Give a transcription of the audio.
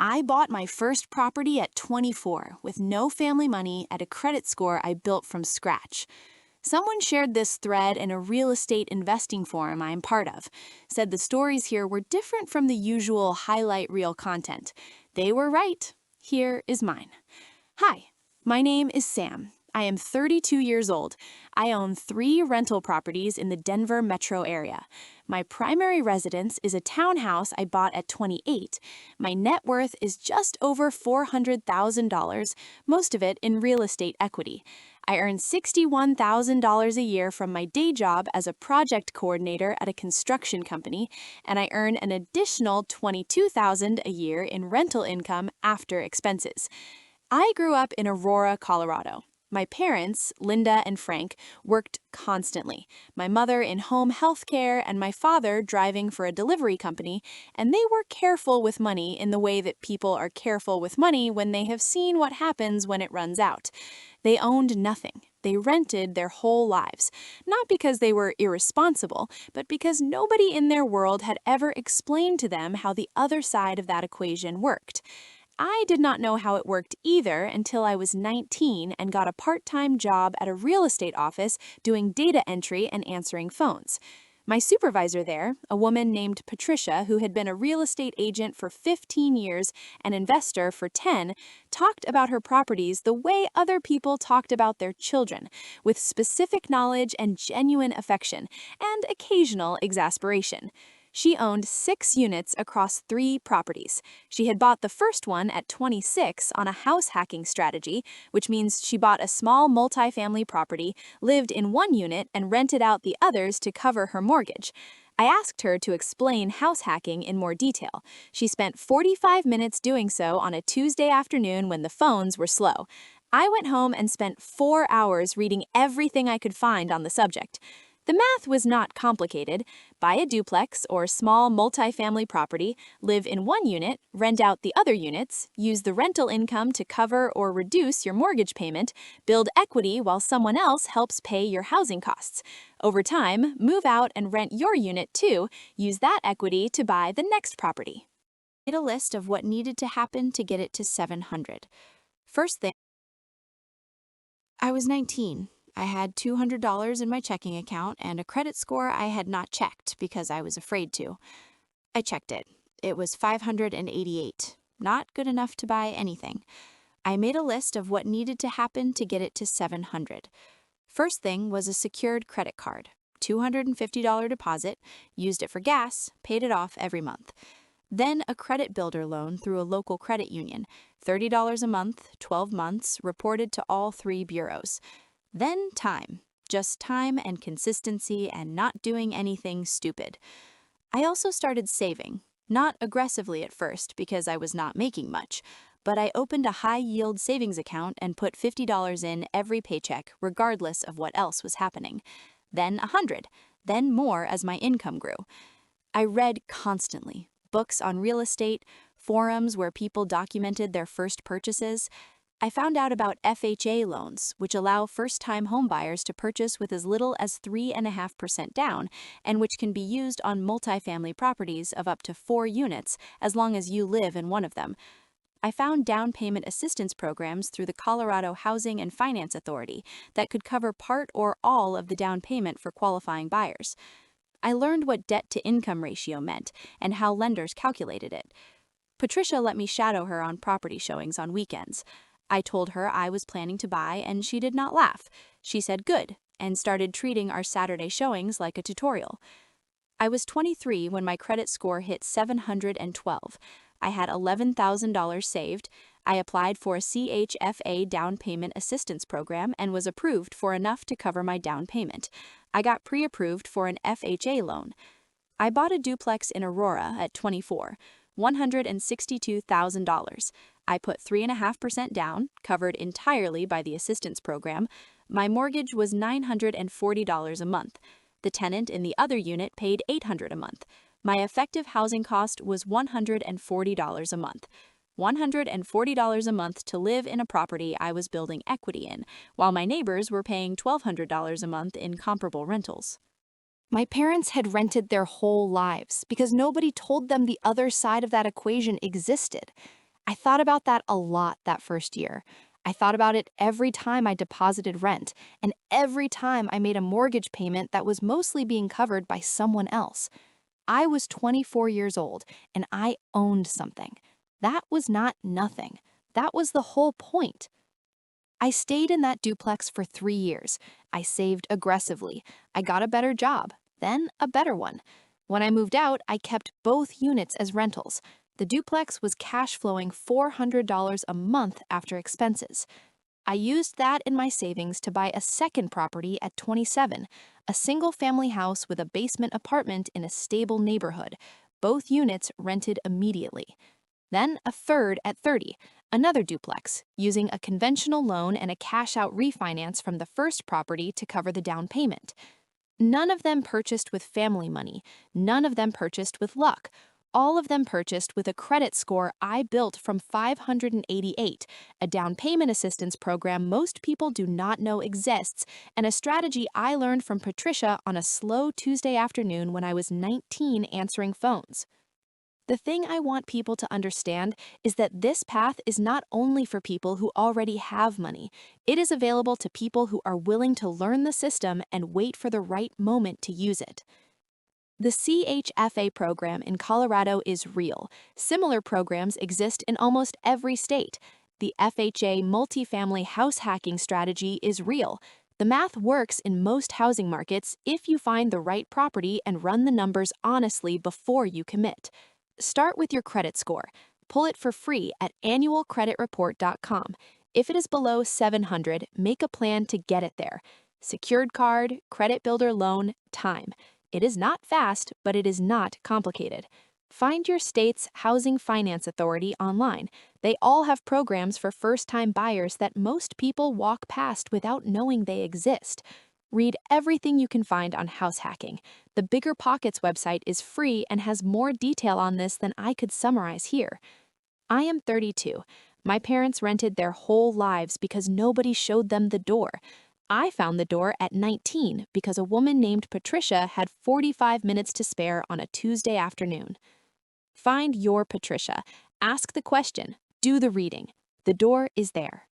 I bought my first property at 24 with no family money at a credit score I built from scratch. Someone shared this thread in a real estate investing forum I am part of, said the stories here were different from the usual highlight reel content. They were right. Here is mine. Hi, my name is Sam. I am 32 years old. I own 3 rental properties in the Denver metro area. My primary residence is a townhouse I bought at 28. My net worth is just over $400,000, most of it in real estate equity. I earn $61,000 a year from my day job as a project coordinator at a construction company, and I earn an additional $22,000 a year in rental income after expenses. I grew up in Aurora, Colorado. My parents, Linda and Frank, worked constantly. My mother in home health care and my father driving for a delivery company, and they were careful with money in the way that people are careful with money when they have seen what happens when it runs out. They owned nothing. They rented their whole lives, not because they were irresponsible, but because nobody in their world had ever explained to them how the other side of that equation worked. I did not know how it worked either until I was 19 and got a part-time job at a real estate office doing data entry and answering phones. My supervisor there, a woman named Patricia who had been a real estate agent for 15 years and investor for 10, talked about her properties the way other people talked about their children, with specific knowledge and genuine affection, and occasional exasperation. She owned 6 units across 3 properties. She had bought the first one at 26 on a house hacking strategy, which means she bought a small multifamily property, lived in one unit, and rented out the others to cover her mortgage. I asked her to explain house hacking in more detail. She spent 45 minutes doing so on a Tuesday afternoon when the phones were slow. I went home and spent 4 hours reading everything I could find on the subject. The math was not complicated. Buy a duplex or small multifamily property, live in one unit, rent out the other units, use the rental income to cover or reduce your mortgage payment, build equity while someone else helps pay your housing costs. Over time, move out and rent your unit too, use that equity to buy the next property. I made a list of what needed to happen to get it to 700. First thing, I was 19. I had $200 in my checking account and a credit score I had not checked because I was afraid to. I checked it. It was 588. Not good enough to buy anything. I made a list of what needed to happen to get it to 700. First thing was a secured credit card. $250 deposit, used it for gas, paid it off every month. Then a credit builder loan through a local credit union, $30 a month, 12 months, reported to all 3 bureaus. Then time. Just time and consistency and not doing anything stupid. I also started saving. Not aggressively at first because I was not making much, but I opened a high-yield savings account and put $50 in every paycheck, regardless of what else was happening. Then 100, then more as my income grew. I read constantly. Books on real estate, forums where people documented their first purchases. I found out about FHA loans, which allow first-time homebuyers to purchase with as little as 3.5% down, and which can be used on multifamily properties of up to 4 units as long as you live in one of them. I found down payment assistance programs through the Colorado Housing and Finance Authority that could cover part or all of the down payment for qualifying buyers. I learned what debt-to-income ratio meant and how lenders calculated it. Patricia let me shadow her on property showings on weekends. I told her I was planning to buy, and she did not laugh. She said good, and started treating our Saturday showings like a tutorial. I was 23 when my credit score hit 712. I had $11,000 saved. I applied for a CHFA down payment assistance program and was approved for enough to cover my down payment. I got pre-approved for an FHA loan. I bought a duplex in Aurora at 24, $162,000. I put 3.5% down, covered entirely by the assistance program. My mortgage was $940 a month. The tenant in the other unit paid $800 a month. My effective housing cost was $140 a month. $140 a month to live in a property I was building equity in, while my neighbors were paying $1,200 a month in comparable rentals. My parents had rented their whole lives because nobody told them the other side of that equation existed. I thought about that a lot that first year. I thought about it every time I deposited rent and every time I made a mortgage payment that was mostly being covered by someone else. I was 24 years old and I owned something. That was not nothing. That was the whole point. I stayed in that duplex for 3 years. I saved aggressively. I got a better job, then a better one. When I moved out, I kept both units as rentals. The duplex was cash flowing $400 a month after expenses. I used that in my savings to buy a second property at 27, a single family house with a basement apartment in a stable neighborhood. Both units rented immediately. Then a third at 30, another duplex, using a conventional loan and a cash-out refinance from the first property to cover the down payment. None of them purchased with family money. None of them purchased with luck. All of them purchased with a credit score I built from 588, a down payment assistance program most people do not know exists, and a strategy I learned from Patricia on a slow Tuesday afternoon when I was 19 answering phones. The thing I want people to understand is that this path is not only for people who already have money. It is available to people who are willing to learn the system and wait for the right moment to use it. The CHFA program in Colorado is real. Similar programs exist in almost every state. The FHA multifamily house hacking strategy is real. The math works in most housing markets if you find the right property and run the numbers honestly before you commit. Start with your credit score. Pull it for free at annualcreditreport.com. If it is below 700, make a plan to get it there. Secured card, credit builder loan, time. It is not fast, but it is not complicated. Find your state's Housing Finance Authority online. They all have programs for first-time buyers that most people walk past without knowing they exist. Read everything you can find on house hacking. The Bigger Pockets website is free and has more detail on this than I could summarize here. I am 32. My parents rented their whole lives because nobody showed them the door. I found the door at 19 because a woman named Patricia had 45 minutes to spare on a Tuesday afternoon. Find your Patricia. Ask the question. Do the reading. The door is there.